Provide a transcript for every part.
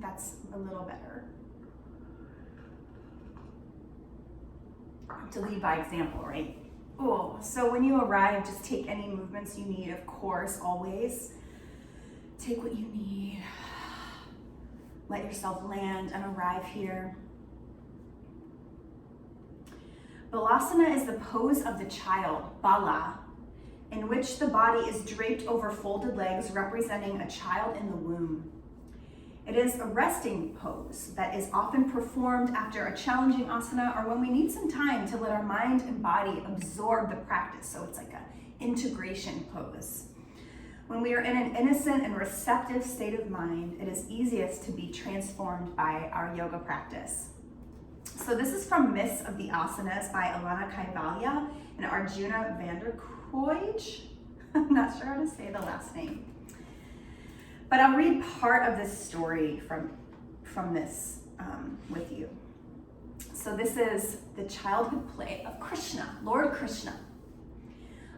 that's a little better. To lead by example, right? Oh, so when you arrive, just take any movements you need, of course, always. Take what you need. Let yourself land and arrive here. Balasana is the pose of the child, bala, in which the body is draped over folded legs, representing a child in the womb. It is a resting pose that is often performed after a challenging asana or when we need some time to let our mind and body absorb the practice. So it's like an integration pose. When we are in an innocent and receptive state of mind, it is easiest to be transformed by our yoga practice. So this is from Myths of the Asanas by Alanna Kaivalya and Arjuna Kooij. I'm not sure how to say the last name. But I'll read part of this story from this with you. So this is the childhood play of Krishna, Lord Krishna.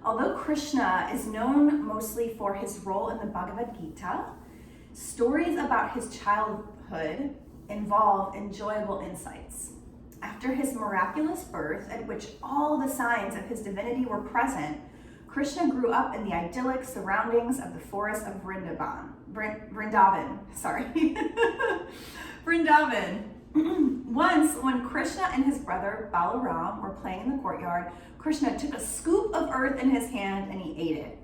Although Krishna is known mostly for his role in the Bhagavad Gita, stories about his childhood involve enjoyable insights. After his miraculous birth, at which all the signs of his divinity were present, Krishna grew up in the idyllic surroundings of the forest of Vrindavan. Once, when Krishna and his brother Balaram were playing in the courtyard, Krishna took a scoop of earth in his hand and he ate it.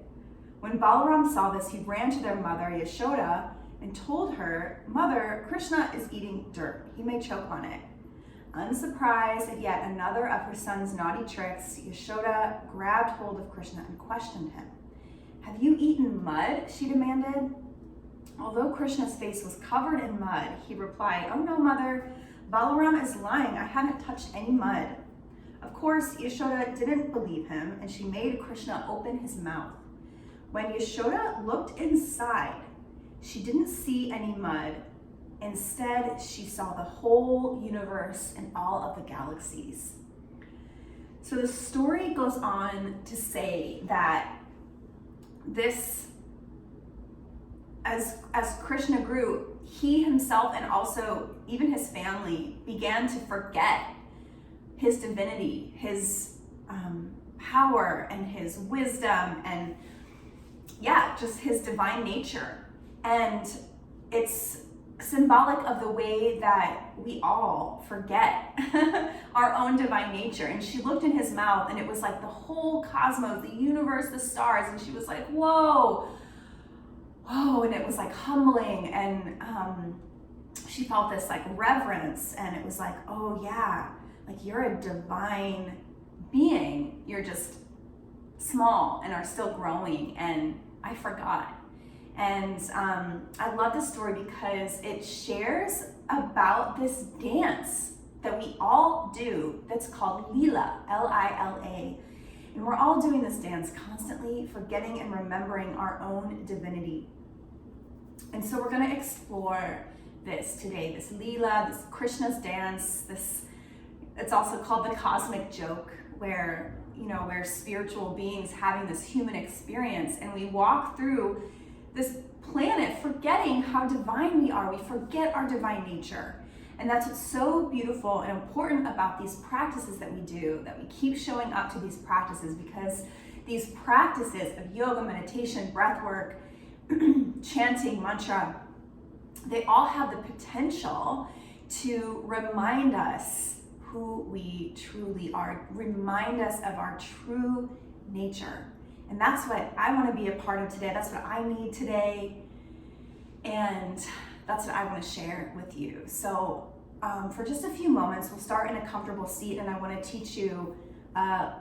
When Balaram saw this, he ran to their mother, Yashoda, and told her, "Mother, Krishna is eating dirt. He may choke on it." Unsurprised at yet another of her son's naughty tricks, Yashoda grabbed hold of Krishna and questioned him. "Have you eaten mud?" she demanded. Although Krishna's face was covered in mud, he replied, "Oh no, mother, Balaram is lying. I haven't touched any mud." Of course, Yashoda didn't believe him, and she made Krishna open his mouth. When Yashoda looked inside, she didn't see any mud. Instead, she saw the whole universe and all of the galaxies. So the story goes on to say that this, as Krishna grew, he himself and also even his family began to forget his divinity, his power and his wisdom and just his divine nature. And it's symbolic of the way that we all forget our own divine nature. And she looked in his mouth and it was like the whole cosmos, the universe, the stars, and she was like, whoa, and it was like humbling, and she felt this like reverence, and it was like, oh yeah, like you're a divine being, you're just small and are still growing, and I forgot. And I love this story because it shares about this dance that we all do that's called Lila, L-I-L-A. And we're all doing this dance constantly, forgetting and remembering our own divinity. And so we're going to explore this today, this Lila, this Krishna's dance, it's also called the cosmic joke, where spiritual beings having this human experience, and we walk through this planet forgetting how divine we are. We forget our divine nature. And that's what's so beautiful and important about these practices that we do, that we keep showing up to these practices, because these practices of yoga, meditation, breath work, chanting, mantra, they all have the potential to remind us who we truly are, remind us of our true nature. And that's what I want to be a part of today. That's what I need today. And that's what I want to share with you. So for just a few moments, we'll start in a comfortable seat, and I want to teach you a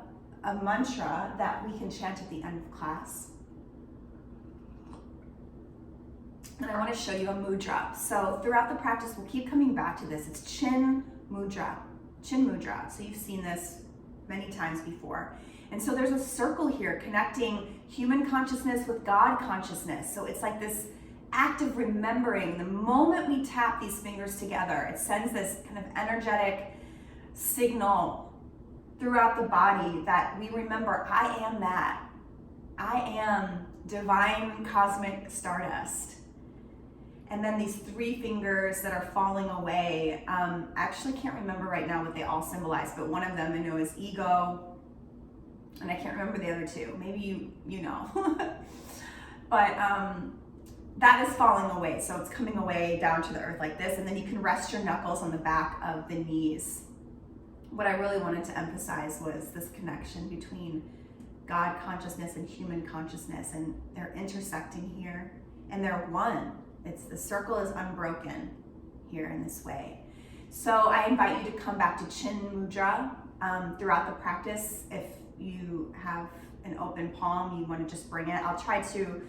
mantra that we can chant at the end of class. And I want to show you a mudra. So throughout the practice, we'll keep coming back to this. It's chin mudra. So you've seen this many times before. And so there's a circle here connecting human consciousness with God consciousness. So it's like this act of remembering. The moment we tap these fingers together, it sends this kind of energetic signal throughout the body that we remember, I am that. I am divine cosmic stardust. And then these 3 fingers that are falling away, I actually can't remember right now what they all symbolize, but one of them I know is ego, and I can't remember the other 2. Maybe you know. But that is falling away. So it's coming away down to the earth like this, and then you can rest your knuckles on the back of the knees. What I really wanted to emphasize was this connection between God consciousness and human consciousness, and they're intersecting here, and they're one. The circle is unbroken here in this way. So I invite you to come back to Chin Mudra throughout the practice. If you have an open palm, you want to just bring it. I'll try to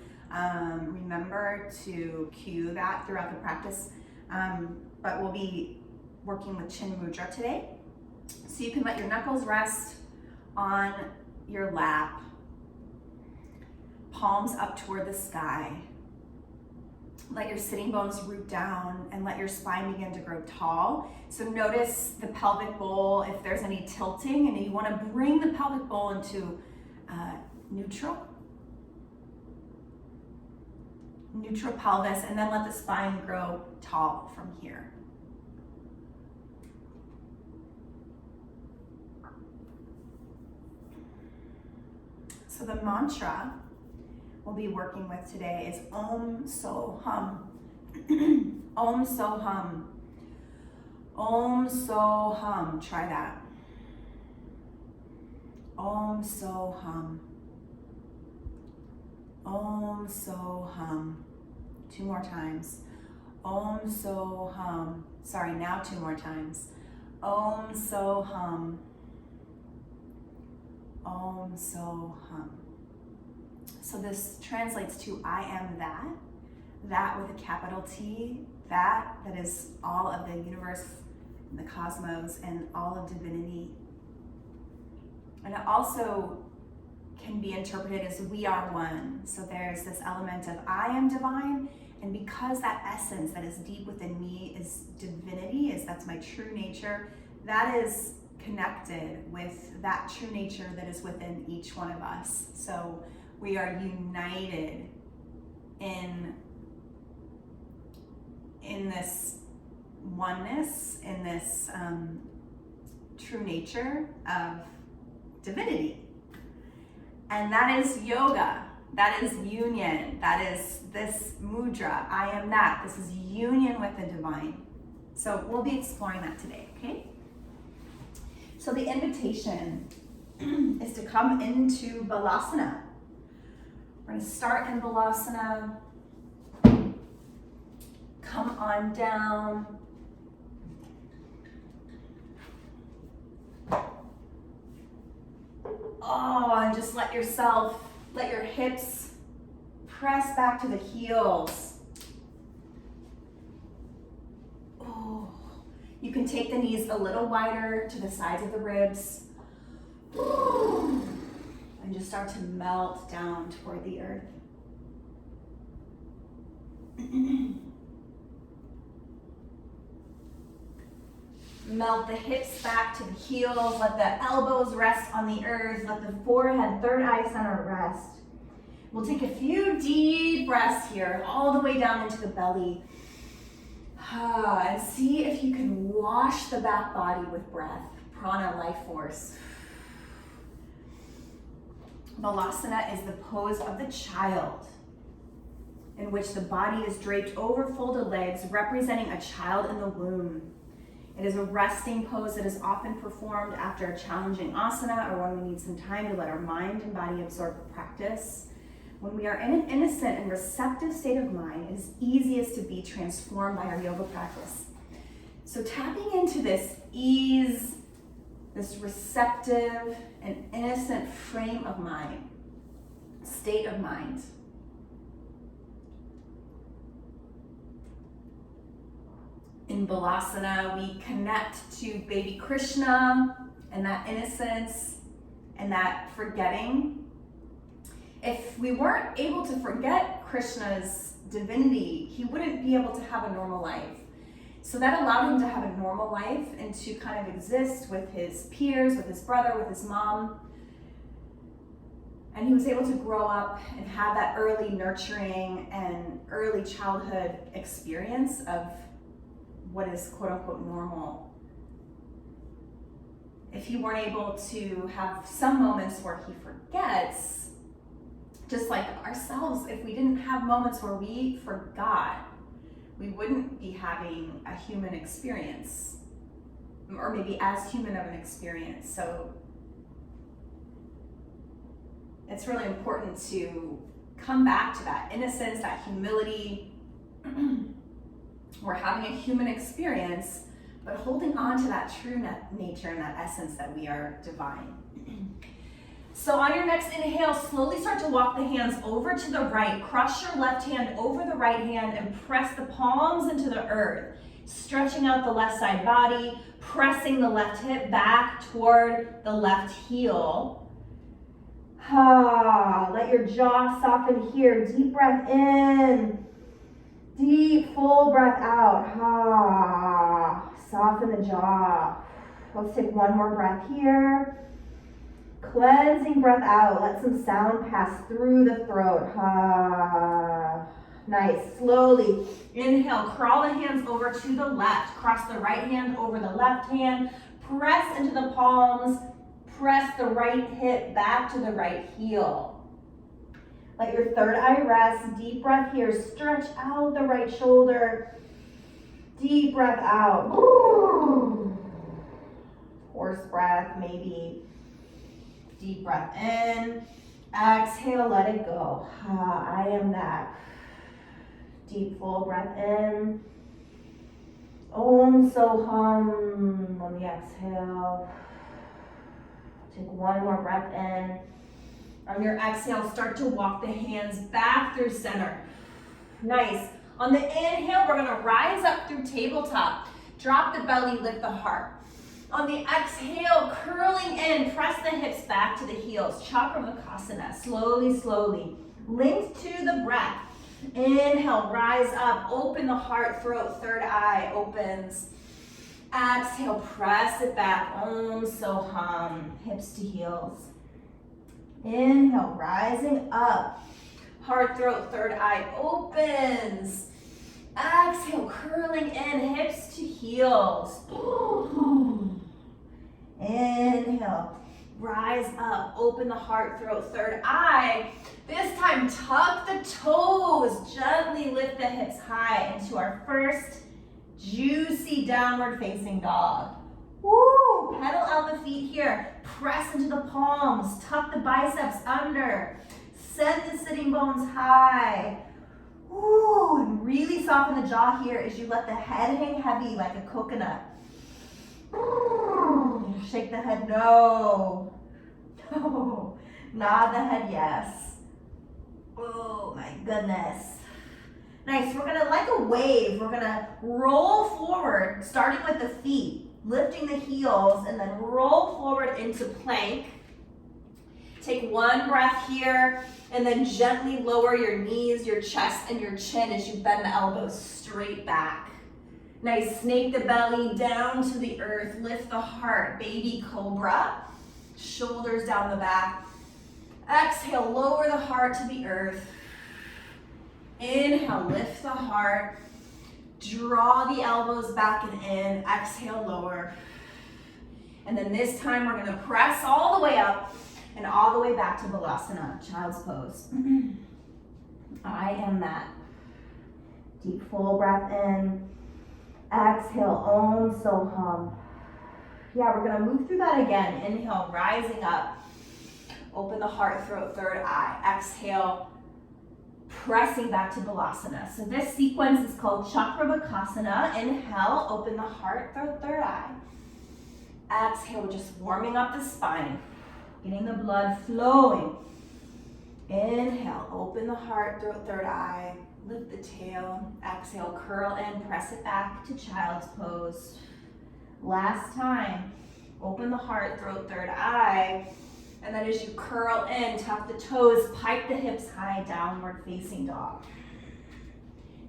remember to cue that throughout the practice, but we'll be working with Chin Mudra today. So you can let your knuckles rest on your lap, palms up toward the sky. Let your sitting bones root down and let your spine begin to grow tall. So notice the pelvic bowl, if there's any tilting, and you want to bring the pelvic bowl into neutral pelvis, and then let the spine grow tall from here. So the mantra we'll be working with today is Om So Hum. Om So Hum. Om So Hum. Try that. Om So Hum. Om So Hum. 2 more times. Om So Hum. Sorry, now 2 more times. Om So Hum. Om So Hum. So this translates to I am that with a capital T, that is all of the universe, and the cosmos, and all of divinity. And it also can be interpreted as we are one. So there's this element of I am divine, and because that essence that is deep within me is divinity, that's my true nature, that is connected with that true nature that is within each one of us. So we are united in this oneness, in this true nature of divinity. And that is yoga. That is union. That is this mudra. I am that. This is union with the divine. So we'll be exploring that today, okay? So the invitation is to come into Balasana. We're going to start in Balasana. Come on down. Oh, and just let your hips press back to the heels. Oh, you can take the knees a little wider to the sides of the ribs. And just start to melt down toward the earth. Melt the hips back to the heels. Let the elbows rest on the earth. Let the forehead, third eye center rest. We'll take a few deep breaths here, all the way down into the belly. And see if you can wash the back body with breath, prana, life force. Balasana is the pose of the child, in which the body is draped over folded legs, representing a child in the womb. It is a resting pose that is often performed after a challenging asana or when we need some time to let our mind and body absorb the practice. When we are in an innocent and receptive state of mind, it is easiest to be transformed by our yoga practice. So tapping into this ease, this receptive and innocent frame of mind, state of mind. In Balasana, we connect to baby Krishna and that innocence and that forgetting. If we weren't able to forget Krishna's divinity, he wouldn't be able to have a normal life. So that allowed him to have a normal life and to kind of exist with his peers, with his brother, with his mom. And he was able to grow up and have that early nurturing and early childhood experience of what is quote unquote normal. If he weren't able to have some moments where he forgets, just like ourselves, if we didn't have moments where we forgot, we wouldn't be having a human experience, or maybe as human of an experience. So it's really important to come back to that innocence, that humility. We're having a human experience, but holding on to that true nature and that essence that we are divine. So on your next inhale, slowly start to walk the hands over to the right. Cross your left hand over the right hand and press the palms into the earth. Stretching out the left side body, pressing the left hip back toward the left heel. Let your jaw soften here. Deep breath in. Deep, full breath out. Soften the jaw. Let's take one more breath here. Cleansing breath out. Let some sound pass through the throat. Nice. Slowly inhale. Crawl the hands over to the left. Cross the right hand over the left hand. Press into the palms. Press the right hip back to the right heel. Let your third eye rest. Deep breath here. Stretch out the right shoulder. Deep breath out. Horse breath, maybe. Deep breath in. Exhale, let it go. I am that. Deep, full breath in. Om so hum on the exhale. Take one more breath in. On your exhale, start to walk the hands back through center. Nice. On the inhale, we're gonna rise up through tabletop. Drop the belly, lift the heart. On the exhale, curling in, press the hips back to the heels. Chakravakasana, slowly, slowly. Linked to the breath. Inhale, rise up, open the heart, throat, third eye opens. Exhale, press it back. Om so hum, hips to heels. Inhale, rising up. Heart, throat, third eye opens. Exhale, curling in, hips to heels. Inhale, rise up, open the heart, throat, third eye. This time, tuck the toes, gently lift the hips high into our first juicy downward facing dog. Woo! Pedal out the feet here. Press into the palms. Tuck the biceps under. Send the sitting bones high. Woo! And really soften the jaw here as you let the head hang heavy like a coconut. Shake the head no. No. Nod the head yes. Oh my goodness. Nice. We're gonna, like a wave, we're gonna roll forward, starting with the feet, lifting the heels, and then roll forward into plank. Take one breath here, and then gently lower your knees, your chest, and your chin as you bend the elbows straight back. Nice. Snake the belly down to the earth, lift the heart, baby cobra, shoulders down the back. Exhale, lower the heart to the earth. Inhale, lift the heart. Draw the elbows back and in. Exhale, lower. And then this time we're gonna press all the way up and all the way back to Balasana, child's pose. I am that. Deep, full breath in. Exhale, Om so hum. Yeah, we're gonna move through that again. Inhale, rising up. Open the heart, throat, third eye. Exhale, pressing back to Balasana. So this sequence is called Chakravakasana. Inhale, open the heart, throat, third eye. Exhale, just warming up the spine, getting the blood flowing. Inhale, open the heart, throat, third eye. Lift the tail. Exhale, curl in, press it back to child's pose. Last time, open the heart, throat, third eye. And then as you curl in, tuck the toes, pike the hips high, downward facing dog.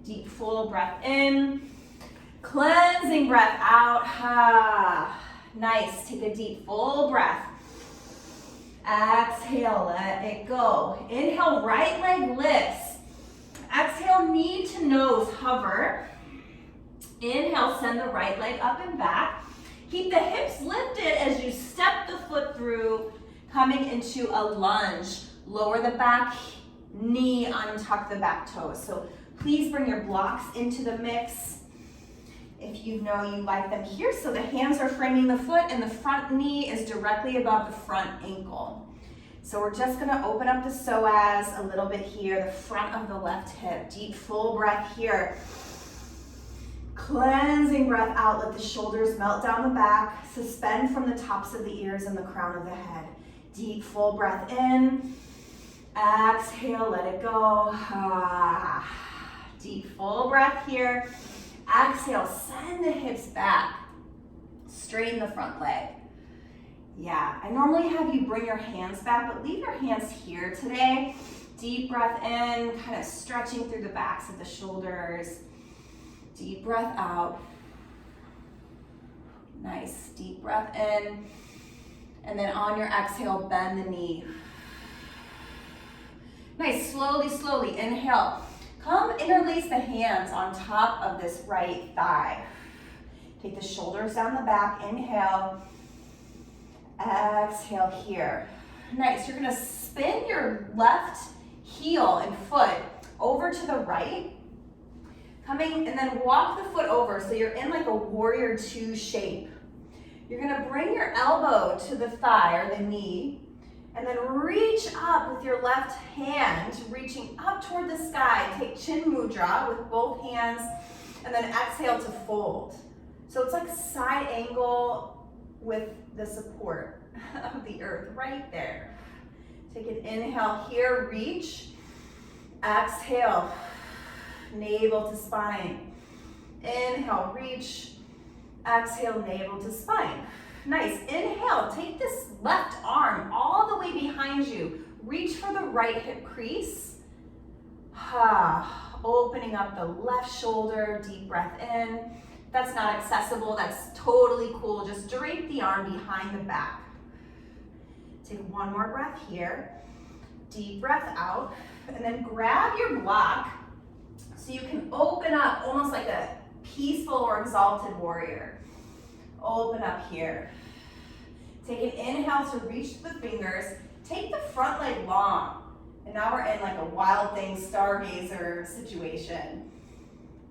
Deep, full breath in. Cleansing breath out. Nice. Take a deep, full breath. Exhale, let it go. Inhale, right leg lifts. Exhale, knee to nose, hover. Inhale, send the right leg up and back. Keep the hips lifted as you step the foot through, coming into a lunge. Lower the back knee, untuck the back toes. So please bring your blocks into the mix. If you know you like them here, so the hands are framing the foot and the front knee is directly above the front ankle. So we're just gonna open up the psoas a little bit here, the front of the left hip. Deep, full breath here. Cleansing breath out, let the shoulders melt down the back, suspend from the tops of the ears and the crown of the head. Deep, full breath in. Exhale, let it go. Deep, full breath here. Exhale, send the hips back. Straighten the front leg. Yeah, I normally have you bring your hands back, but leave your hands here today. Deep breath in, kind of stretching through the backs of the shoulders. Deep breath out. Nice, deep breath in. And then on your exhale, bend the knee. Nice, slowly, slowly, inhale. Come interlace the hands on top of this right thigh. Take the shoulders down the back, inhale. Exhale here. Nice, you're gonna spin your left heel and foot over to the right. Coming, and then walk the foot over so you're in like a warrior two shape. You're gonna bring your elbow to the thigh or the knee, and then reach up with your left hand, reaching up toward the sky. Take chin mudra with both hands, and then exhale to fold. So it's like side angle with the support of the earth right there. Take an inhale here, reach. Exhale, navel to spine. Inhale, reach. Exhale, navel to spine. Nice, inhale, take this left arm all the way behind you. Reach for the right hip crease. Opening up the left shoulder, deep breath in. If that's not accessible, that's totally cool. Just drape the arm behind the back. Take one more breath here. Deep breath out, and then grab your block so you can open up almost like a peaceful or exalted warrior. Open up here. Take an inhale to reach the fingers. Take the front leg long. And now we're in like a Wild Thing stargazer situation.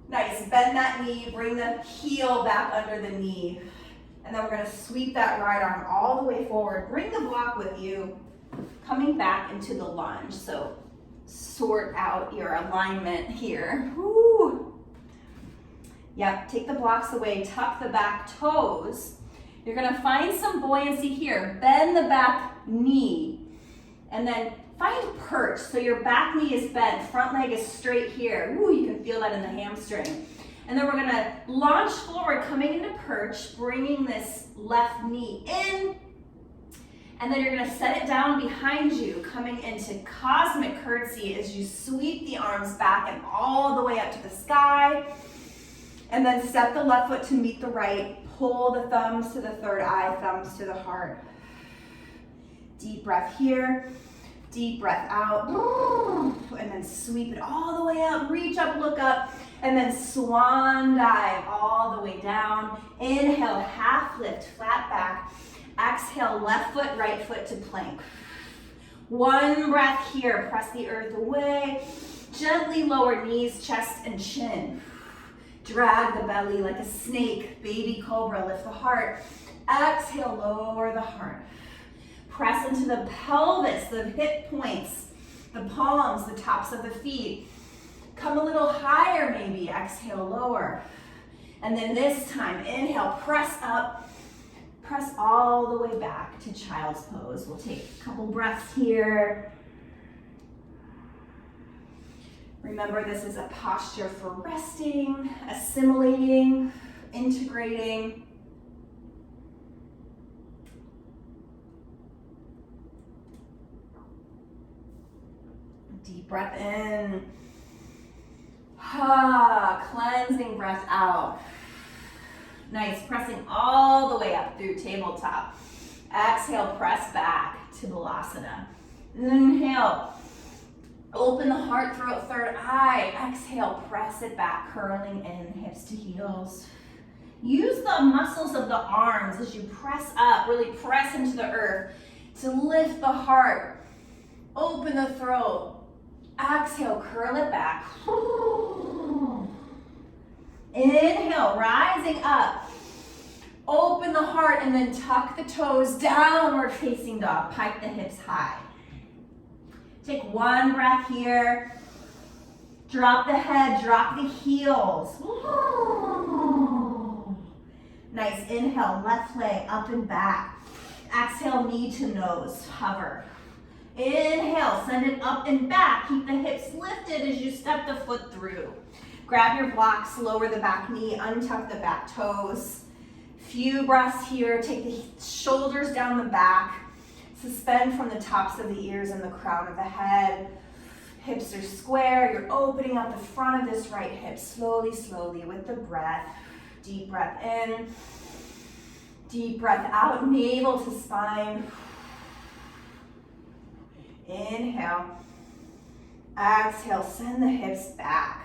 Nice, bend that knee, bring the heel back under the knee. And then we're gonna sweep that right arm all the way forward. Bring the block with you, coming back into the lunge. So sort out your alignment here. Woo. Yep, take the blocks away, tuck the back toes. You're gonna find some buoyancy here. Bend the back knee, and then find perch. So your back knee is bent, front leg is straight here. Ooh, you can feel that in the hamstring. And then we're gonna launch forward, coming into perch, bringing this left knee in, and then you're gonna set it down behind you, coming into cosmic curtsy as you sweep the arms back and all the way up to the sky. And then step the left foot to meet the right. Pull the thumbs to the third eye, thumbs to the heart. Deep breath here. Deep breath out. And then sweep it all the way up. Reach up, look up. And then swan dive all the way down. Inhale, half lift, flat back. Exhale, left foot, right foot to plank. One breath here. Press the earth away. Gently lower knees, chest, and chin. Drag the belly like a snake, baby cobra, lift the heart. Exhale, lower the heart. Press into the pelvis, the hip points, the palms, the tops of the feet. Come a little higher maybe, exhale, lower. And then this time, inhale, press up, press all the way back to child's pose. We'll take a couple breaths here. Remember, this is a posture for resting, assimilating, integrating. Deep breath in. Cleansing breath out. Nice, pressing all the way up through tabletop. Exhale, press back to Balasana. Inhale, open the heart, throat, third eye. Exhale, press it back, curling in, hips to heels. Use the muscles of the arms as you press up, really press into the earth to lift the heart. Open the throat. Exhale, curl it back. Inhale, rising up. Open the heart and then tuck the toes, downward facing dog. Pike the hips high. Take one breath here. Drop the head, drop the heels. Nice, inhale, left leg up and back. Exhale, knee to nose, hover. Inhale, send it up and back. Keep the hips lifted as you step the foot through. Grab your blocks, lower the back knee, untuck the back toes. Few breaths here, take the shoulders down the back. Suspend from the tops of the ears and the crown of the head. Hips are square, you're opening up the front of this right hip slowly, slowly with the breath. Deep breath in, deep breath out, navel to spine. Inhale, exhale, send the hips back.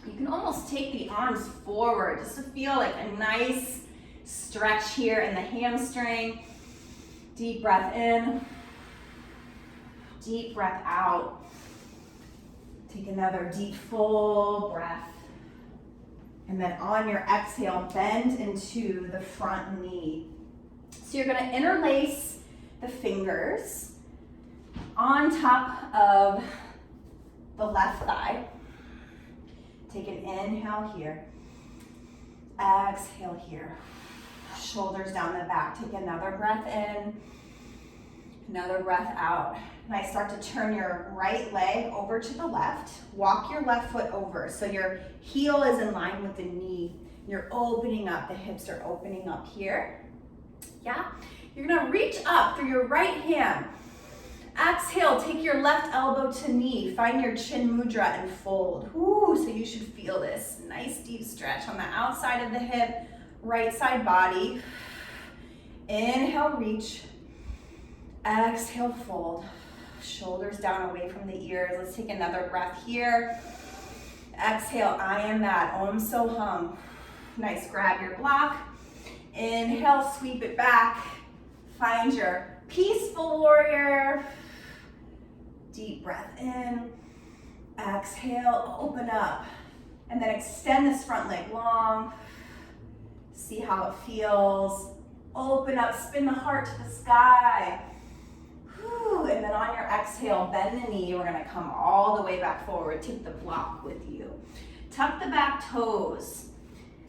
You can almost take the arms forward just to feel like a nice stretch here in the hamstring. Deep breath in, deep breath out. Take another deep, full breath. And then on your exhale, bend into the front knee. So you're gonna interlace the fingers on top of the left thigh. Take an inhale here. Exhale here. Shoulders down the back. Take another breath in. Another breath out. Nice, start to turn your right leg over to the left. Walk your left foot over so your heel is in line with the knee. You're opening up, the hips are opening up here. Yeah? You're gonna reach up through your right hand. Exhale, take your left elbow to knee. Find your chin mudra and fold. Ooh, so you should feel this nice deep stretch on the outside of the hip, right side body. Inhale, reach. Exhale, fold. Shoulders down away from the ears. Let's take another breath here. Exhale, I am that. Om So Hum. Nice, grab your block. Inhale, sweep it back. Find your peaceful warrior. Deep breath in. Exhale, open up. And then extend this front leg long. See how it feels. Open up, spin the heart to the sky. Whew. And then on your exhale, bend the knee. We're gonna come all the way back forward. Take the block with you. Tuck the back toes.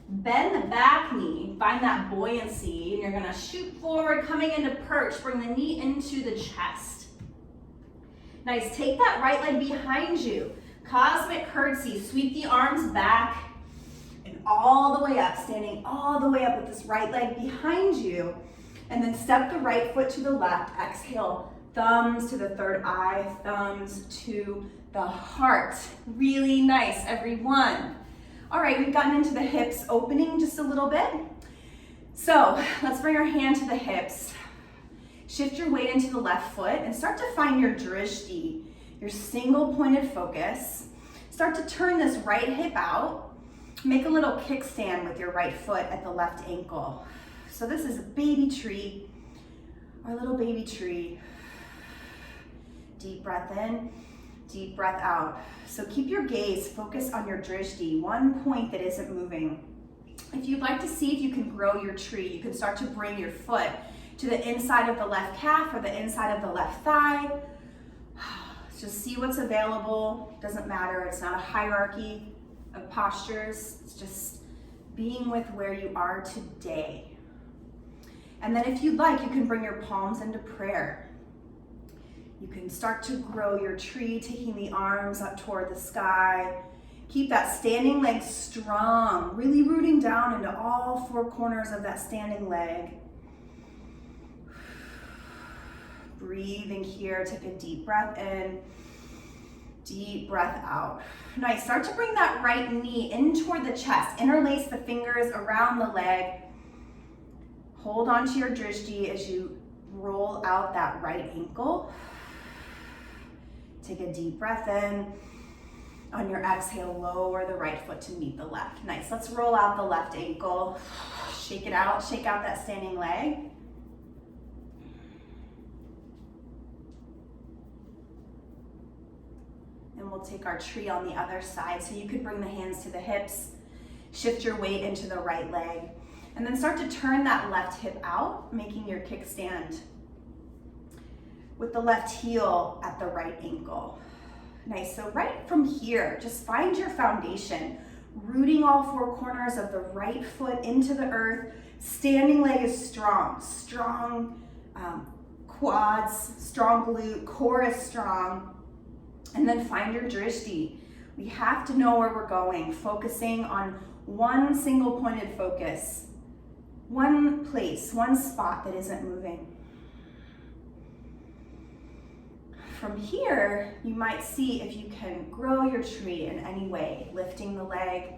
Bend the back knee, find that buoyancy, and you're gonna shoot forward, coming into perch. Bring the knee into the chest. Nice, take that right leg behind you. Cosmic curtsy, sweep the arms back and all the way up, standing all the way up with this right leg behind you. And then step the right foot to the left. Exhale, thumbs to the third eye, thumbs to the heart. Really nice, everyone. All right, we've gotten into the hips, opening just a little bit. So let's bring our hand to the hips. Shift your weight into the left foot and start to find your drishti, your single pointed focus. Start to turn this right hip out. Make a little kickstand with your right foot at the left ankle. So this is a baby tree, our little baby tree. Deep breath in, deep breath out. So keep your gaze focused on your drishti, one point that isn't moving. If you'd like to see if you can grow your tree, you can start to bring your foot to the inside of the left calf or the inside of the left thigh. Just see what's available. Doesn't matter, it's not a hierarchy of postures. It's just being with where you are today. And then if you'd like, you can bring your palms into prayer. You can start to grow your tree, taking the arms up toward the sky. Keep that standing leg strong, really rooting down into all four corners of that standing leg. Breathing here, take a deep breath in, deep breath out. Nice, start to bring that right knee in toward the chest. Interlace the fingers around the leg. Hold on to your drishti as you roll out that right ankle. Take a deep breath in. On your exhale, lower the right foot to meet the left. Nice, let's roll out the left ankle. Shake it out, shake out that standing leg. And we'll take our tree on the other side. So you could bring the hands to the hips, shift your weight into the right leg, and then start to turn that left hip out, making your kickstand with the left heel at the right ankle. Nice, so right from here, just find your foundation, rooting all four corners of the right foot into the earth. Standing leg is strong, quads, strong glute, core is strong. And then find your drishti. We have to know where we're going, focusing on one single pointed focus, one place, one spot that isn't moving. From here, you might see if you can grow your tree in any way, lifting the leg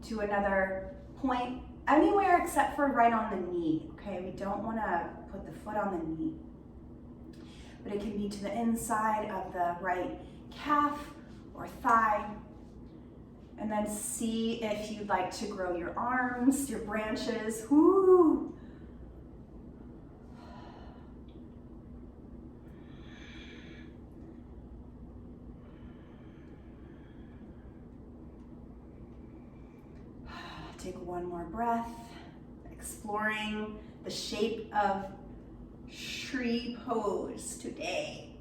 to another point, anywhere except for right on the knee, okay? We don't wanna put the foot on the knee, but it can be to the inside of the right calf or thigh. And then see if you'd like to grow your arms, your branches. Woo! Take one more breath, exploring the shape of tree pose today.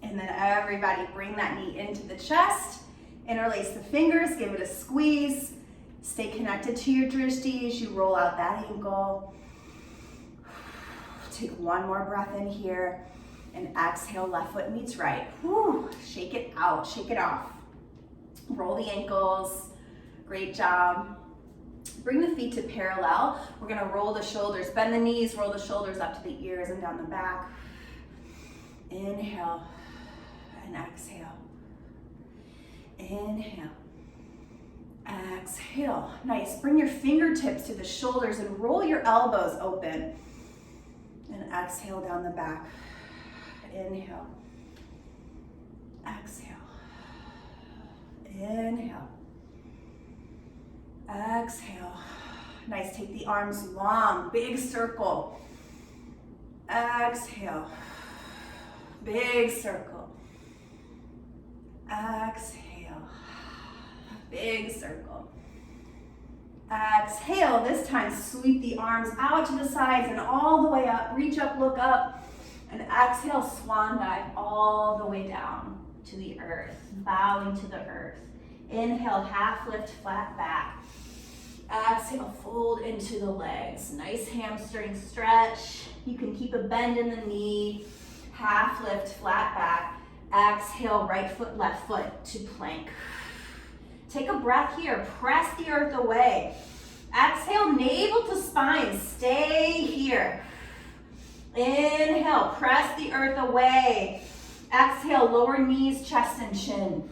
And then everybody bring that knee into the chest, interlace the fingers, give it a squeeze, stay connected to your drishti as you roll out that ankle. Take one more breath in here, and exhale, left foot meets right. Whew. Shake it out, shake it off. Roll the ankles, great job. Bring the feet to parallel. We're gonna roll the shoulders, bend the knees, roll the shoulders up to the ears and down the back. Inhale. And exhale. Inhale. Exhale. Nice. Bring your fingertips to the shoulders and roll your elbows open. And exhale down the back. Inhale. Exhale. Inhale. Exhale. Nice. Take the arms long. Big circle. Exhale. Big circle. Exhale, big circle. Exhale, this time sweep the arms out to the sides and all the way up. Reach up, look up, and exhale, swan dive all the way down to the earth, bowing to the earth. Inhale, half lift, flat back. Exhale, fold into the legs. Nice hamstring stretch. You can keep a bend in the knee. Half lift, flat back. Exhale, right foot, left foot to plank. Take a breath here, press the earth away. Exhale, navel to spine, stay here. Inhale, press the earth away. Exhale, lower knees, chest and chin.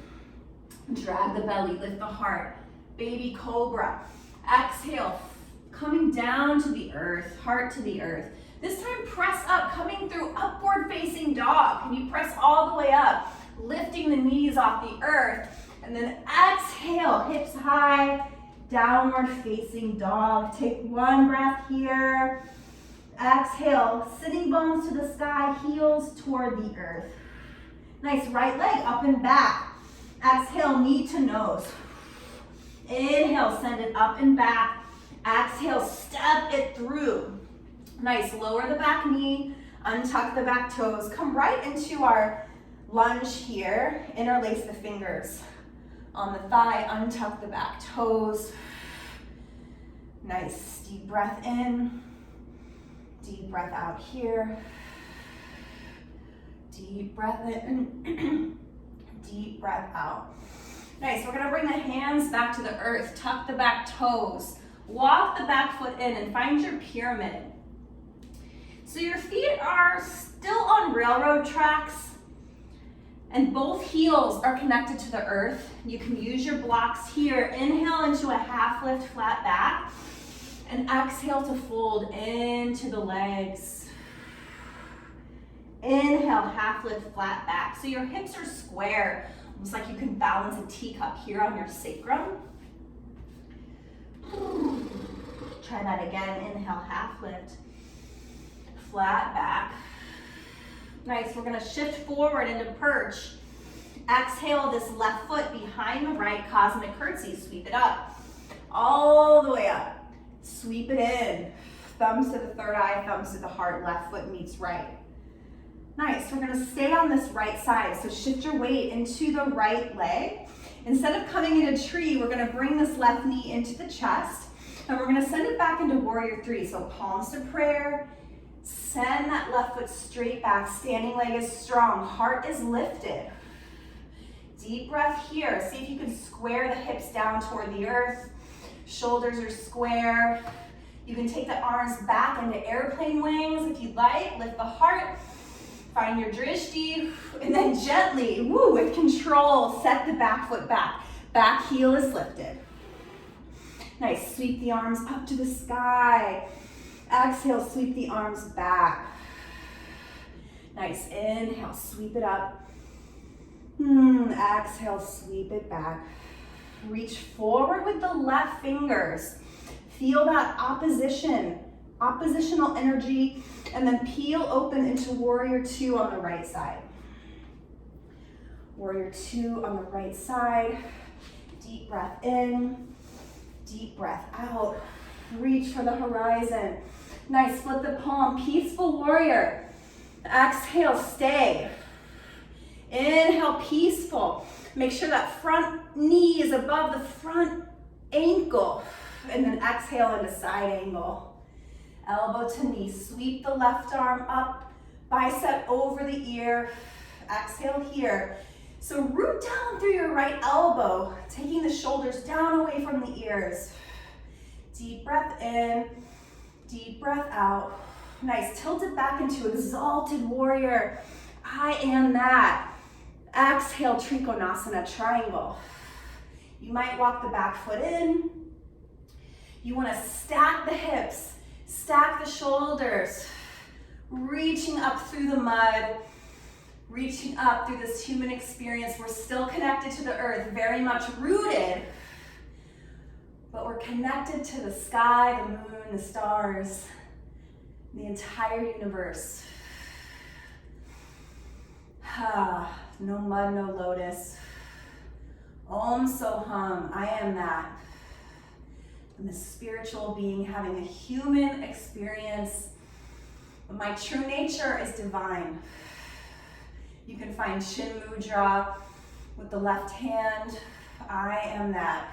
Drag the belly, lift the heart. Baby cobra. Exhale, coming down to the earth, heart to the earth. This time press up, coming through upward facing dog. Can you press all the way up, lifting the knees off the earth, and then exhale, hips high, downward facing dog. Take one breath here. Exhale, sitting bones to the sky, heels toward the earth. Nice, right leg up and back. Exhale, knee to nose. Inhale, send it up and back. Exhale, step it through. Nice, lower the back knee, untuck the back toes. Come right into our lunge here. Interlace the fingers on the thigh, untuck the back toes. Nice, deep breath in, deep breath out here. Deep breath in, deep breath out. Nice, we're gonna bring the hands back to the earth, tuck the back toes, walk the back foot in and find your pyramid. So your feet are still on railroad tracks and both heels are connected to the earth. You can use your blocks here. Inhale into a half lift, flat back. And exhale to fold into the legs. Inhale, half lift, flat back. So your hips are square, almost like you can balance a teacup here on your sacrum. Try that again. Inhale, half lift, flat back. Nice, we're gonna shift forward into perch. Exhale this left foot behind the right, cosmic curtsy. Sweep it up, all the way up. Sweep it in. Thumbs to the third eye, thumbs to the heart, left foot meets right. Nice, we're gonna stay on this right side. So shift your weight into the right leg. Instead of coming in a tree, we're gonna bring this left knee into the chest, and we're gonna send it back into warrior three. So palms to prayer, send that left foot straight back, standing leg is strong, heart is lifted. Deep breath here. See if you can square the hips down toward the earth. Shoulders are square. You can take the arms back into airplane wings if you'd like. Lift the heart. Find your drishti. And then gently, with control, set the back foot back. Back heel is lifted. Nice. Sweep the arms up to the sky. Exhale, sweep the arms back. Nice. Inhale, sweep it up. Exhale, sweep it back. Reach forward with the left fingers. Feel that oppositional energy, and then peel open into warrior two on the right side. Warrior two on the right side. Deep breath in, deep breath out. Reach for the horizon. Nice, split the palm, peaceful warrior. Exhale, stay. Inhale, peaceful. Make sure that front knee is above the front ankle. And then exhale into side angle. Elbow to knee. Sweep the left arm up, bicep over the ear. Exhale here. So root down through your right elbow, taking the shoulders down away from the ears. Deep breath in, deep breath out. Nice, tilt it back into exalted warrior. I am that. Exhale, Trikonasana, triangle. You might walk the back foot in. You want to stack the hips, stack the shoulders, reaching up through the mud, reaching up through this human experience. We're still connected to the earth, very much rooted, but we're connected to the sky, the moon, the stars, the entire universe. No mud, no lotus. Om Soham, I am that. I'm a spiritual being having a human experience, but my true nature is divine. You can find Chin Mudra with the left hand. I am that.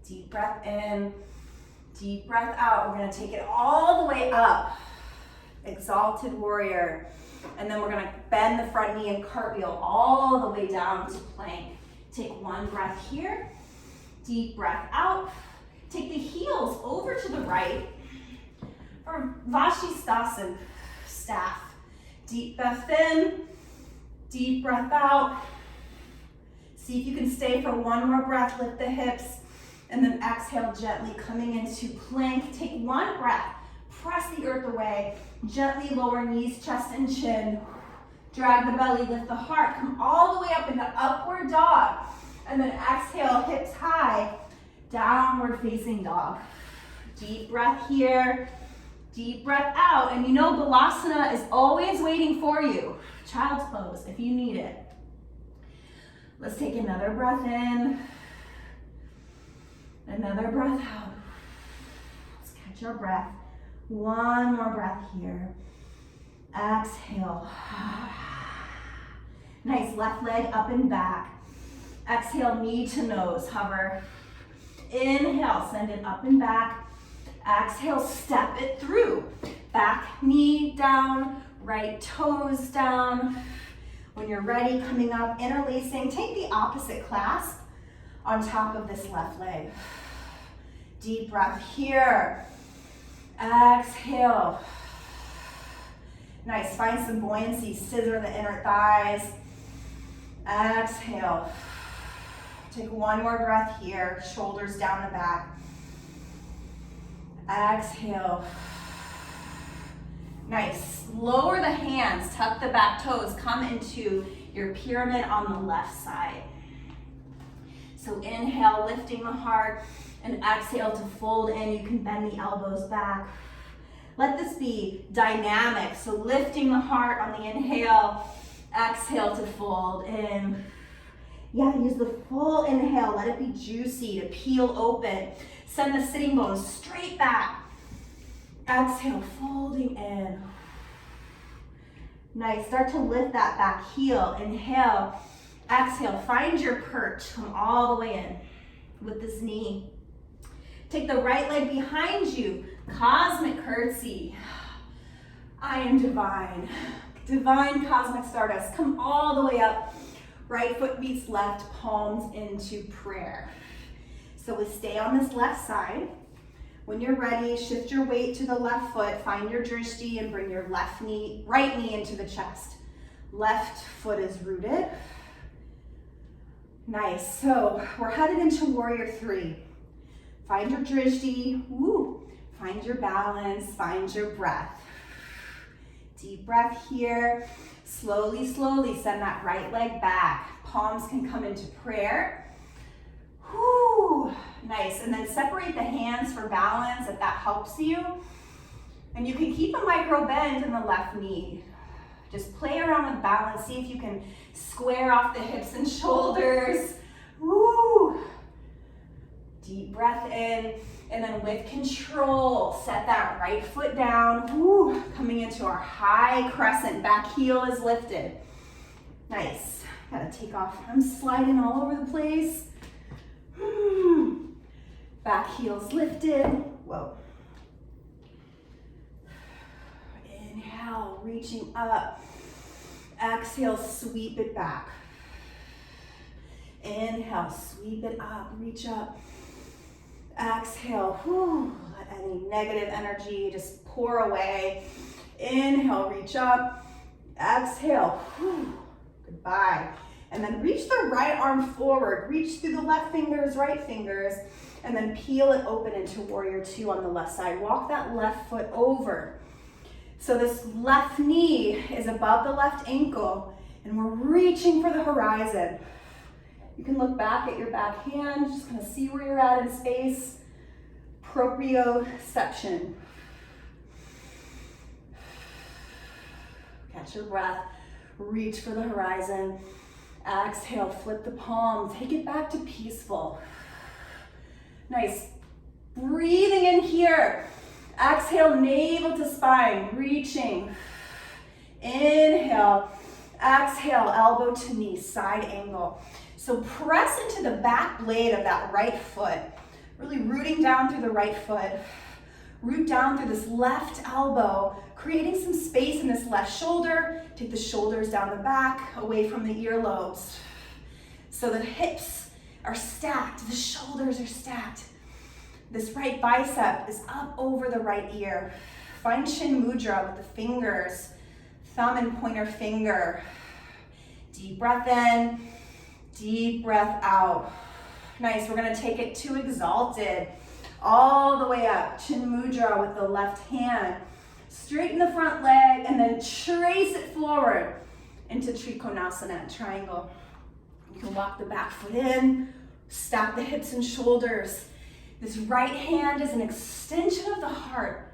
Deep breath in, deep breath out. We're gonna take it all the way up. Exalted warrior. And then we're gonna bend the front knee and cartwheel all the way down to plank. Take one breath here, deep breath out. Take the heels over to the right for Vashisthasana, staff. Deep breath in, deep breath out. See if you can stay for one more breath, lift the hips, and then exhale gently, coming into plank. Take one breath, press the earth away, gently lower knees, chest, and chin. Drag the belly, lift the heart, come all the way up into upward dog, and then exhale, hips high, downward facing dog. Deep breath here, deep breath out, and you know Balasana is always waiting for you. Child's pose if you need it. Let's take another breath in, another breath out. Let's catch our breath. One more breath here. Exhale. Nice, left leg up and back. Exhale, knee to nose, hover. Inhale, send it up and back. Exhale, step it through. Back knee down, right toes down. When you're ready, coming up, interlacing, take the opposite clasp on top of this left leg. Deep breath here. Exhale. Nice, find some buoyancy, scissor the inner thighs. Exhale. Take one more breath here, shoulders down the back. Exhale. Nice. Lower the hands, tuck the back toes, come into your pyramid on the left side. So inhale, lifting the heart, and exhale to fold in. You can bend the elbows back. Let this be dynamic. So lifting the heart on the inhale, exhale to fold in. Yeah, use the full inhale. Let it be juicy to peel open. Send the sitting bones straight back. Exhale, folding in. Nice. Start to lift that back heel. Inhale. Exhale. Find your perch. Come all the way in with this knee. Take the right leg behind you. Cosmic curtsy. I am divine. Divine cosmic stardust. Come all the way up. Right foot meets left, palms into prayer. So we stay on this left side. When you're ready, shift your weight to the left foot, find your drishti, and bring your right knee into the chest. Left foot is rooted. Nice, so we're headed into warrior three. Find your drishti, woo. Find your balance, find your breath. Deep breath here. Slowly, slowly send that right leg back. Palms can come into prayer. Whew, nice, and then separate the hands for balance if that helps you. And you can keep a micro bend in the left knee. Just play around with balance, see if you can square off the hips and shoulders. Woo. Deep breath in, and then with control, set that right foot down. Woo. Coming into our high crescent, back heel is lifted. Nice, gotta take off, I'm sliding all over the place. Back heel's lifted. Whoa. Inhale, reaching up. Exhale, sweep it back. Inhale, sweep it up, reach up. Exhale, whew, let any negative energy just pour away. Inhale, reach up. Exhale, whew, goodbye. And then reach the right arm forward. Reach through the left fingers, right fingers, and then peel it open into warrior two on the left side. Walk that left foot over. So this left knee is above the left ankle, and we're reaching for the horizon. You can look back at your back hand, just kind of see where you're at in space. Proprioception. Catch your breath. Reach for the horizon. Exhale, flip the palm, take it back to peaceful. Nice. Breathing in here. Exhale, navel to spine, reaching. Inhale. Exhale, elbow to knee, side angle. So press into the back blade of that right foot, really rooting down through the right foot. Root down through this left elbow, creating some space in this left shoulder. Take the shoulders down the back, away from the earlobes. So the hips are stacked, the shoulders are stacked. This right bicep is up over the right ear. Find Chin Mudra with the fingers, thumb and pointer finger. Deep breath in, deep breath out. Nice, we're gonna take it to exalted. All the way up, Chin Mudra with the left hand. Straighten the front leg and then trace it forward into Trikonasana, triangle. You can walk the back foot in, stack the hips and shoulders. This right hand is an extension of the heart,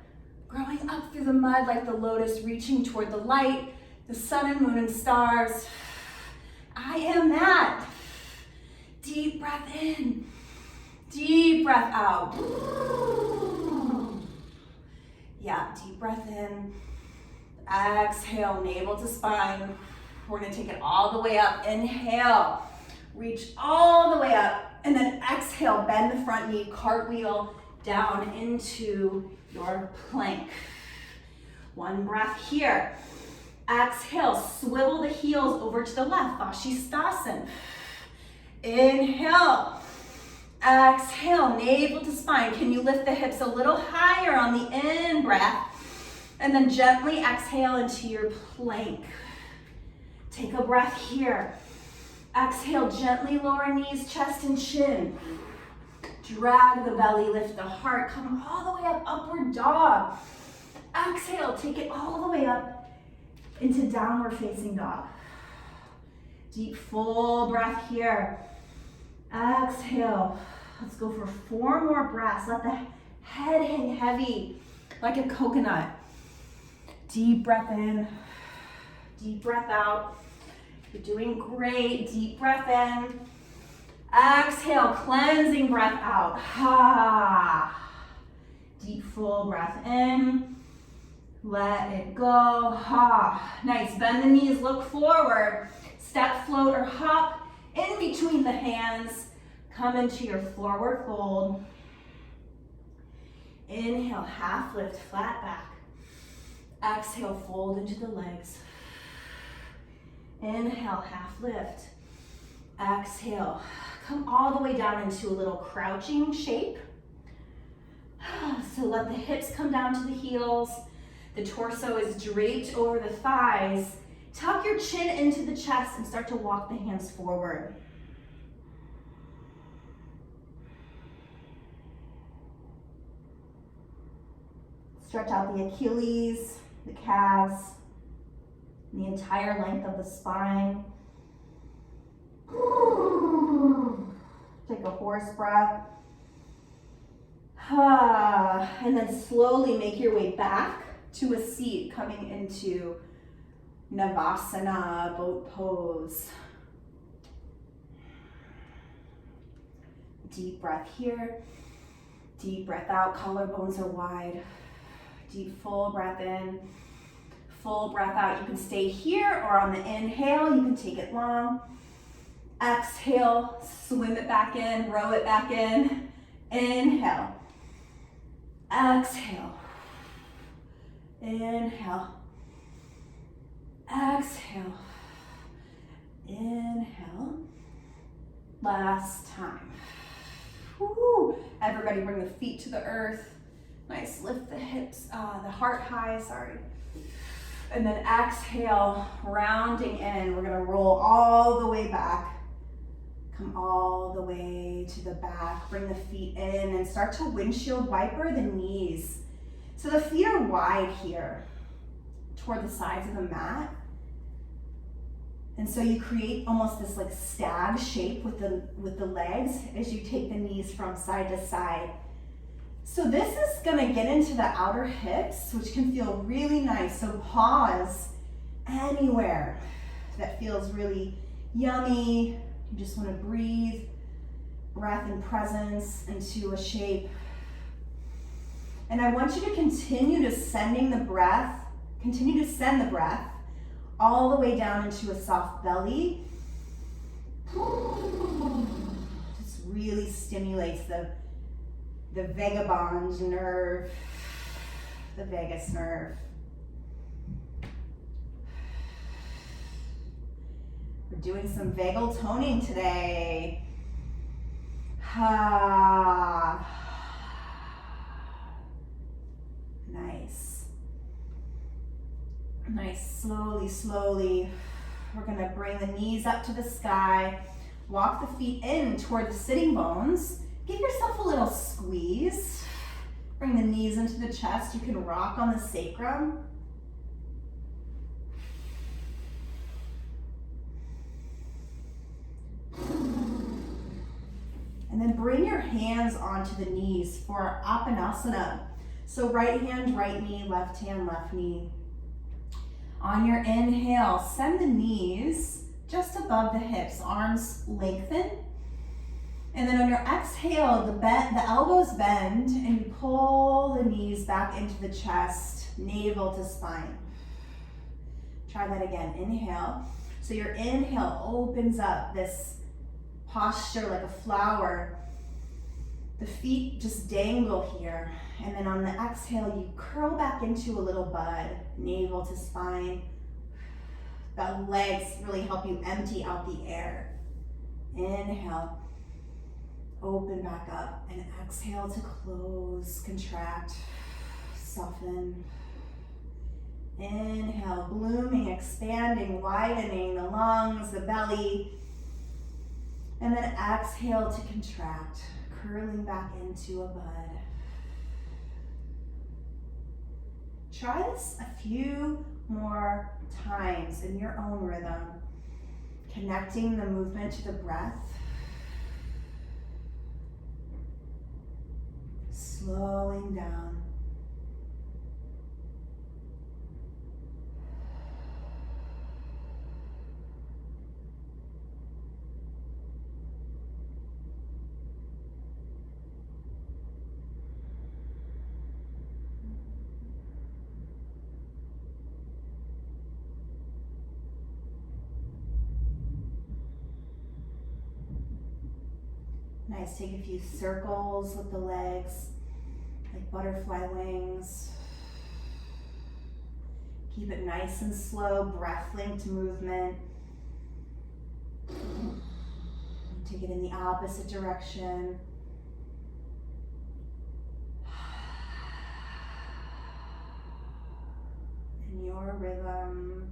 growing up through the mud like the lotus, reaching toward the light, the sun and moon and stars. I am that. Deep breath in. Deep breath out. Yeah, deep breath in. Exhale, navel to spine. We're gonna take it all the way up. Inhale, reach all the way up. And then exhale, bend the front knee, cartwheel down into your plank. One breath here. Exhale, swivel the heels over to the left, Vashisthasana. Inhale. Exhale, navel to spine. Can you lift the hips a little higher on the in breath? And then gently exhale into your plank. Take a breath here. Exhale, gently lower knees, chest and chin. Drag the belly, lift the heart, come all the way up, upward dog. Exhale, take it all the way up into downward facing dog. Deep, full breath here. Exhale. Let's go for 4 more breaths. Let the head hang heavy like a coconut. Deep breath in, deep breath out. You're doing great. Deep breath in. Exhale, cleansing breath out. Ha. Deep, full breath in. Let it go. Ha. Nice. Bend the knees, look forward. Step, float, or hop in between the hands. Come into your forward fold. Inhale, half lift, flat back. Exhale, fold into the legs. Inhale, half lift. Exhale, come all the way down into a little crouching shape. So let the hips come down to the heels. The torso is draped over the thighs. Tuck your chin into the chest and start to walk the hands forward. Stretch out the Achilles, the calves, the entire length of the spine. Take a horse breath. And then slowly make your way back to a seat, coming into Navasana, boat pose. Deep breath here. Deep breath out, collarbones are wide. Deep, full breath in, full breath out. You can stay here, or on the inhale, you can take it long. Exhale, swim it back in, row it back in. Inhale. Exhale. Inhale. Exhale. Inhale. Last time. Woo. Everybody bring the feet to the earth. Nice, lift the hips, the heart high, sorry. And then exhale, rounding in. We're gonna roll all the way back. Come all the way to the back. Bring the feet in and start to windshield wiper the knees. So the feet are wide here toward the sides of the mat. And so you create almost this like stag shape with the legs as you take the knees from side to side. So this is gonna get into the outer hips, which can feel really nice. So pause anywhere that feels really yummy. You just wanna breathe, breath and presence into a shape. And I want you to continue to send the breath all the way down into a soft belly. Just really stimulates the vagabond nerve, the vagus nerve. We're doing some vagal toning today. Ha. Nice. Nice, slowly, slowly. We're gonna bring the knees up to the sky. Walk the feet in toward the sitting bones. Give yourself a little squeeze. Bring the knees into the chest. You can rock on the sacrum. And then bring your hands onto the knees for Apanasana. So right hand, right knee, left hand, left knee. On your inhale, send the knees just above the hips, arms lengthen. And then on your exhale, the elbows bend and you pull the knees back into the chest, navel to spine. Try that again, inhale. So your inhale opens up this posture like a flower. The feet just dangle here. And then on the exhale, you curl back into a little bud, navel to spine. The legs really help you empty out the air. Inhale. Open back up and exhale to close, contract, soften. Inhale, blooming, expanding, widening the lungs, the belly. And then exhale to contract, curling back into a bud. Try this a few more times in your own rhythm, connecting the movement to the breath. Slowing down. Nice, take a few circles with the legs, like butterfly wings. Keep it nice and slow, breath-linked movement. Take it in the opposite direction. In your rhythm.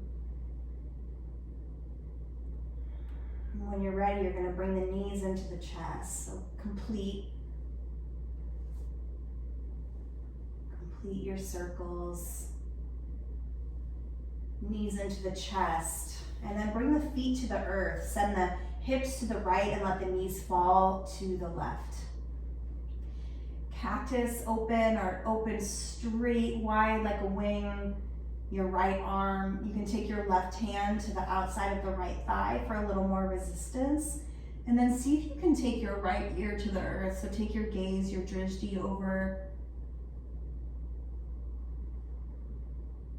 When you're ready, you're going to bring the knees into the chest. So complete your circles. Knees into the chest. And then bring the feet to the earth. Send the hips to the right and let the knees fall to the left. Cactus open or open straight wide like a wing. Your right arm, you can take your left hand to the outside of the right thigh for a little more resistance. And then see if you can take your right ear to the earth. So take your gaze, your drishti over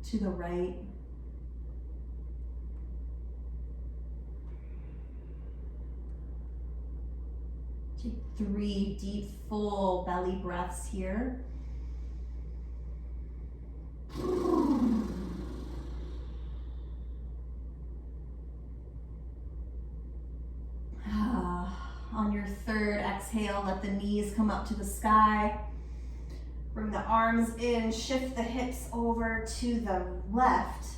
to the right. Take 3 deep, full belly breaths here. On your third exhale, let the knees come up to the sky. Bring the arms in, shift the hips over to the left,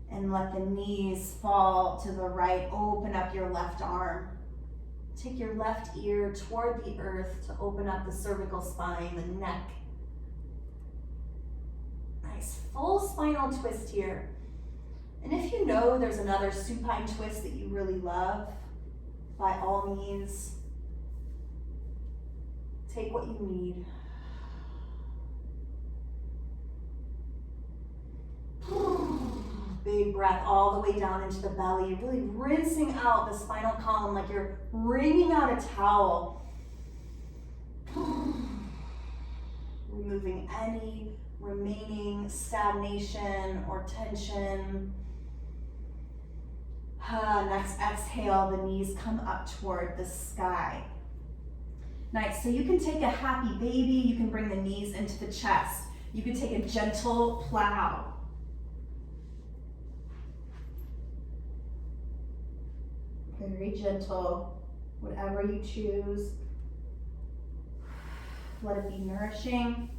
and let the knees fall to the right. Open up your left arm. Take your left ear toward the earth to open up the cervical spine, the neck. Nice, full spinal twist here. And if you know there's another supine twist that you really love, by all means, take what you need. Big breath all the way down into the belly, really rinsing out the spinal column like you're wringing out a towel. Removing any remaining stagnation or tension. Next exhale, the knees come up toward the sky. Nice, so you can take a happy baby, you can bring the knees into the chest. You can take a gentle plow. Very gentle, whatever you choose. Let it be nourishing.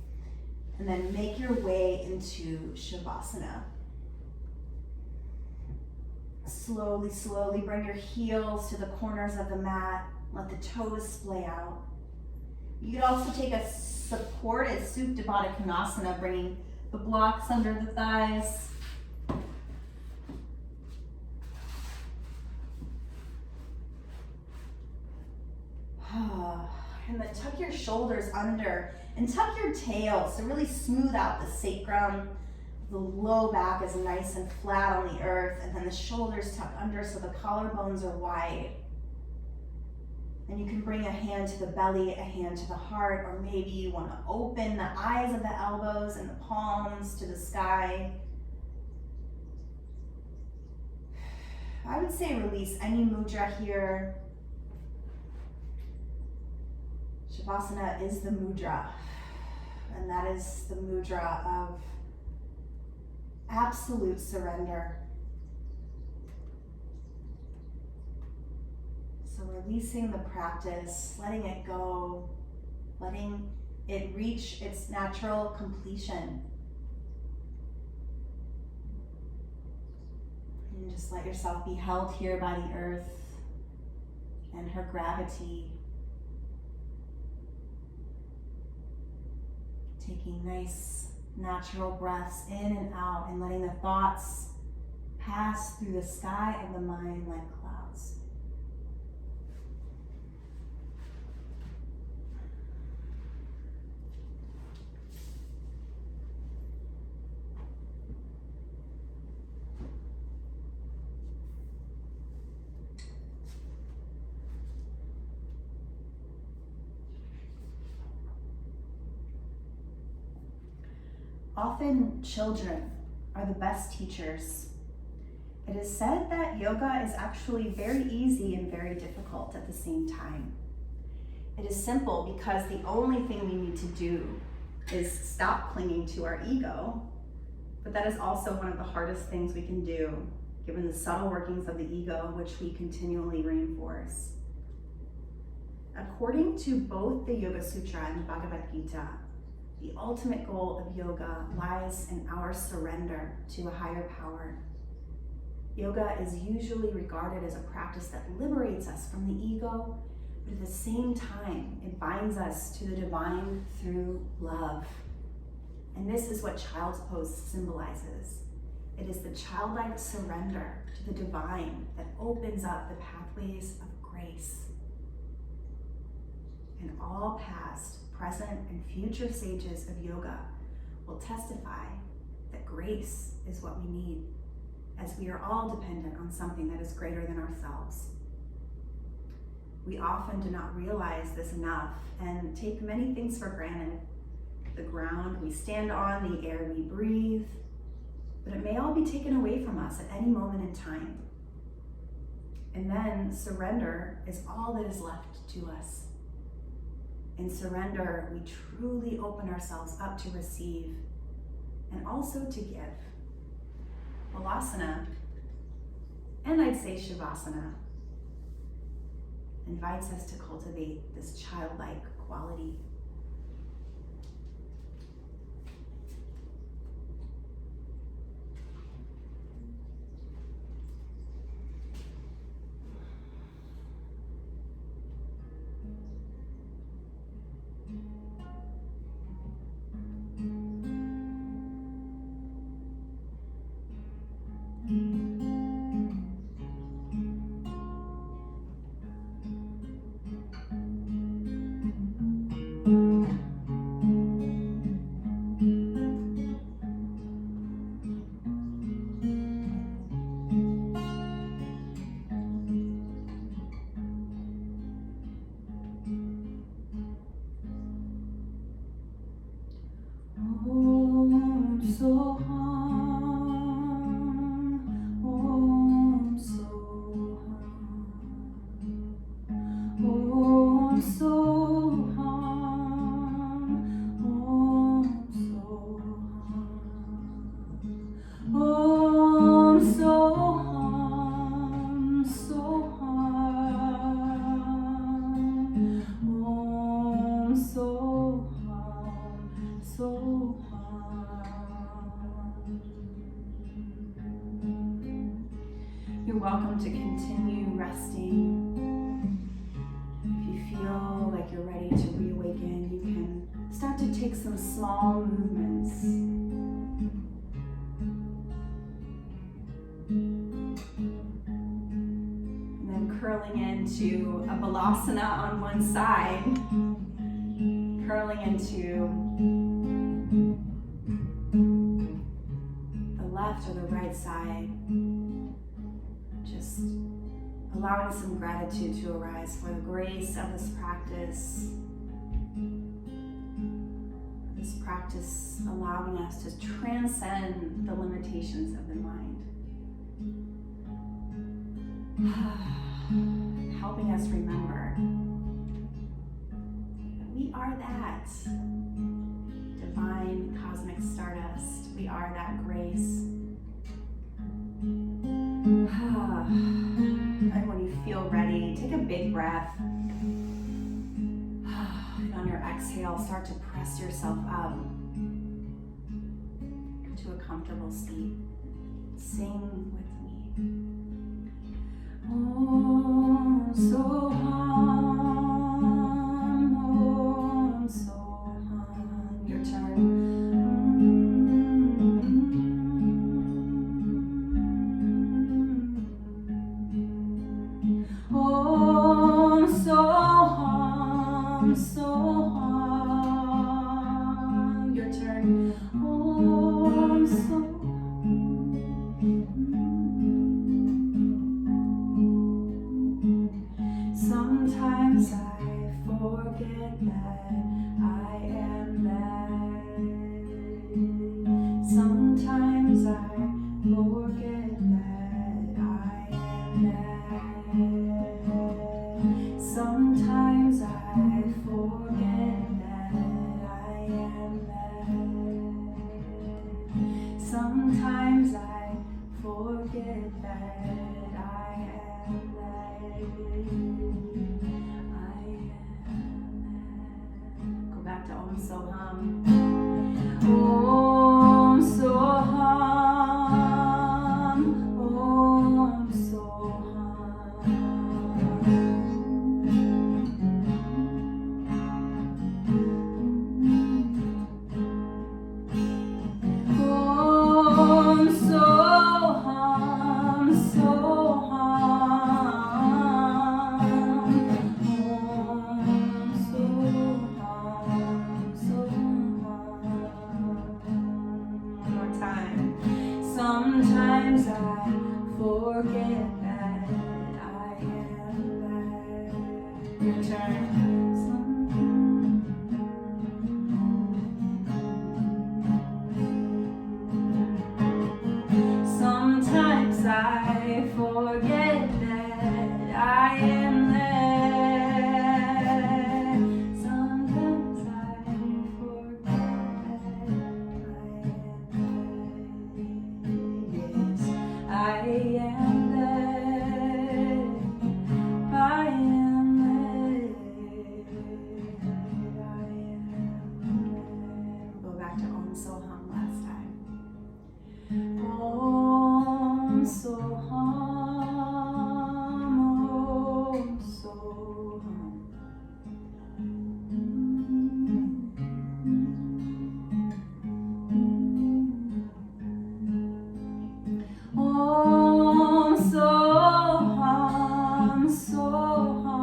And then make your way into Shavasana. Slowly, slowly bring your heels to the corners of the mat. Let the toes splay out. You could also take a supported Supta Baddha Konasana, bringing the blocks under the thighs. And then tuck your shoulders under and tuck your tail to really smooth out the sacrum. The low back is nice and flat on the earth, and then the shoulders tuck under so the collarbones are wide. And you can bring a hand to the belly, a hand to the heart, or maybe you want to open the eyes of the elbows and the palms to the sky. I would say release any mudra here. Shavasana is the mudra, and that is the mudra of absolute surrender. So releasing the practice, letting it go, letting it reach its natural completion. And just let yourself be held here by the earth and her gravity. taking nice, natural breaths in and out and letting the thoughts pass through the sky of the mind like clouds. Often children are the best teachers. It is said that yoga is actually very easy and very difficult at the same time. It is simple because the only thing we need to do is stop clinging to our ego, but that is also one of the hardest things we can do, given the subtle workings of the ego, which we continually reinforce. According to both the Yoga Sutra and the Bhagavad Gita, the ultimate goal of yoga lies in our surrender to a higher power. Yoga is usually regarded as a practice that liberates us from the ego, but at the same time, it binds us to the divine through love. And this is what child's pose symbolizes. It is the childlike surrender to the divine that opens up the pathways of grace. And all past, present, and future sages of yoga will testify that grace is what we need, as we are all dependent on something that is greater than ourselves. We often do not realize this enough and take many things for granted. The ground we stand on, the air we breathe, but it may all be taken away from us at any moment in time. And then surrender is all that is left to us. In surrender, we truly open ourselves up to receive and also to give. Balasana, and I'd say Shavasana, invites us to cultivate this childlike quality. You're welcome to continue resting. If you feel like you're ready to reawaken, you can start to take some small movements. And then curling into a balasana on one side, curling into the left or the right side. Just allowing some gratitude to arise for the grace of this practice. This practice allowing us to transcend the limitations of the mind. Helping us remember that we are that divine cosmic stardust. We are that grace. And when you feel ready, take a big breath. And on your exhale, start to press yourself up to a comfortable seat. Sing with me. Om Soham, Om Soham. Your turn. I am that. Sometimes I forget that I am that. Sometimes I forget that I am that. Sometimes I forget that I am that. I am that. Go back to Om Soham. Om Soham. Om Soham. Om Soham, Soham. Om Soham, Soham. One more time. Sometimes I forget that I am that. Your turn. Sometimes I forget that I am there. Sometimes I forget that I am there. Yes, I am there. I am there. Go back to Om Soham last time. Om Soham, Om Soham. Om Soham, Soham.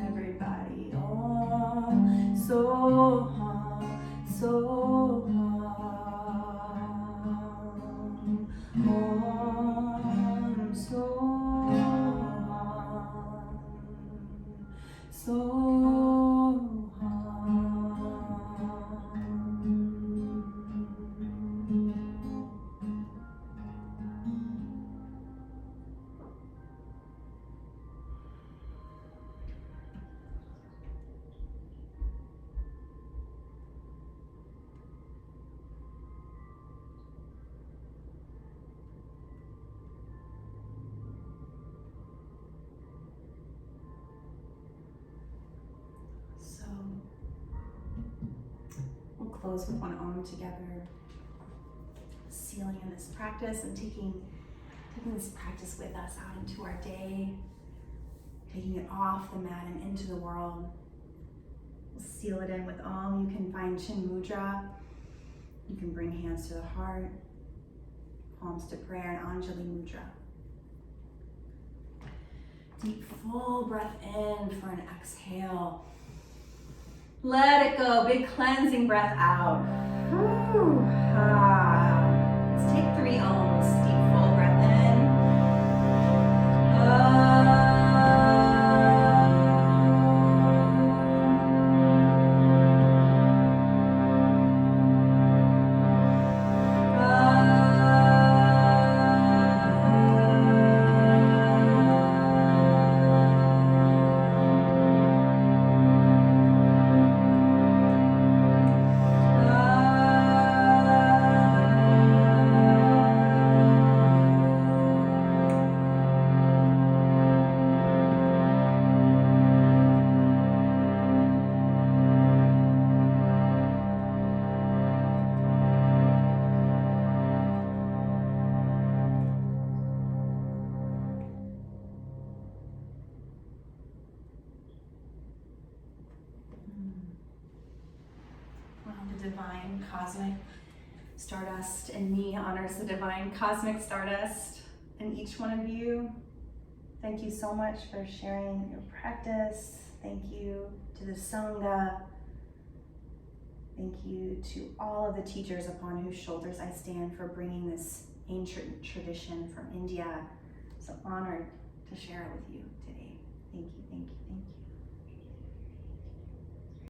Everybody, Om Soham, Soham. Om Soham, Soham. So we'll close with one Om together, sealing in this practice and taking this practice with us out into our day, taking it off the mat and into the world. We'll seal it in with Om. You can find Chin Mudra. You can bring hands to the heart, palms to prayer, and Anjali Mudra. Deep full breath in for an exhale. Let it go. Big cleansing breath out. Whew. Let's take 3 Oms. Deep full breath in. The divine cosmic Stardust in me honors the divine cosmic Stardust in each one of you. Thank you so much for sharing your practice. Thank you to the Sangha. Thank you to all of the teachers upon whose shoulders I stand for bringing this ancient tradition from India. So honored to share it with you today. Thank you, thank you, thank you.